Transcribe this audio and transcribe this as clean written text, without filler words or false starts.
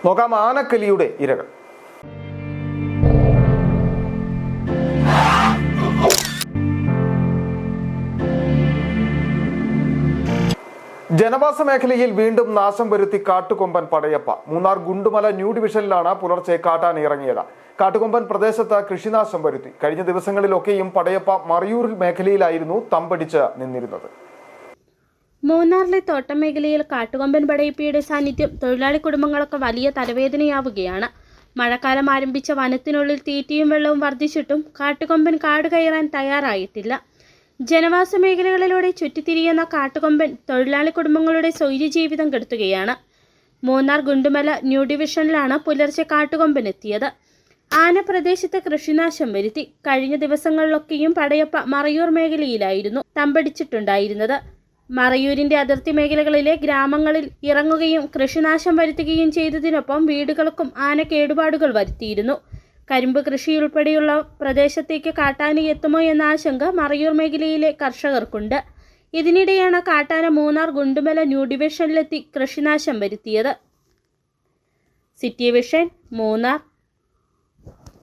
നോക്കാം ആനക്കലിയുടെ ഇരകൾ. ജനവാസ മേഖലയിൽ വീണ്ടും നാശം വരുത്തി കാട്ടുകൊമ്പൻ പടയപ്പ. മൂന്നാർ ഗുണ്ടുമല ന്യൂ ഡിവിഷനിലാണ് പുലർച്ചെ കാട്ടാന ഇറങ്ങിയത്. കാട്ടുകൊമ്പൻ പ്രദേശത്ത് കൃഷിനാശം വരുത്തി. കഴിഞ്ഞ ദിവസങ്ങളിലൊക്കെയും പടയപ്പ മറയൂർ മേഖലയിലായിരുന്നു തമ്പടിച്ച് നിന്നിരുന്നത്. മൂന്നാറിലെ തോട്ടം മേഖലയിൽ കാട്ടുകൊമ്പൻ പടയപ്പയുടെ സാന്നിധ്യം തൊഴിലാളി കുടുംബങ്ങൾക്ക് വലിയ തലവേദനയാവുകയാണ്. മഴക്കാലം ആരംഭിച്ച വനത്തിനുള്ളിൽ തീറ്റയും വെള്ളവും വർദ്ധിച്ചിട്ടും കാട്ടുകൊമ്പൻ കാട് കയറാൻ തയ്യാറായിട്ടില്ല. ജനവാസ മേഖലകളിലൂടെ ചുറ്റിത്തിരിയുന്ന കാട്ടുകൊമ്പൻ തൊഴിലാളി കുടുംബങ്ങളുടെ സ്വൈര്യജീവിതം കെടുത്തുകയാണ്. മൂന്നാർ ഗുണ്ടുമല ന്യൂ ഡിവിഷനിലാണ് പുലർച്ചെ കാട്ടുകൊമ്പൻ എത്തിയത്. ആന പ്രദേശത്ത് കൃഷിനാശം വരുത്തി. കഴിഞ്ഞ ദിവസങ്ങളിലൊക്കെയും പടയപ്പ മറയൂർ മേഖലയിലായിരുന്നു തമ്പടിച്ചിട്ടുണ്ടായിരുന്നത്. മറയൂരിന്റെ അതിർത്തി മേഖലകളിലെ ഗ്രാമങ്ങളിൽ ഇറങ്ങുകയും കൃഷിനാശം വരുത്തുകയും ചെയ്തതിനൊപ്പം വീടുകൾക്കും ആന കേടുപാടുകൾ വരുത്തിയിരുന്നു. കരിമ്പ് കൃഷിയുൾപ്പെടെയുള്ള പ്രദേശത്തേക്ക് കാട്ടാന എത്തുമോ എന്ന ആശങ്ക മറയൂർ മേഖലയിലെ കർഷകർക്കുണ്ട്. ഇതിനിടെയാണ് കാട്ടാന മൂന്നാർ ഗുണ്ടുമല ന്യൂ ഡിവിഷനിലെത്തി കൃഷിനാശം വരുത്തിയത്. City vision, Munnar.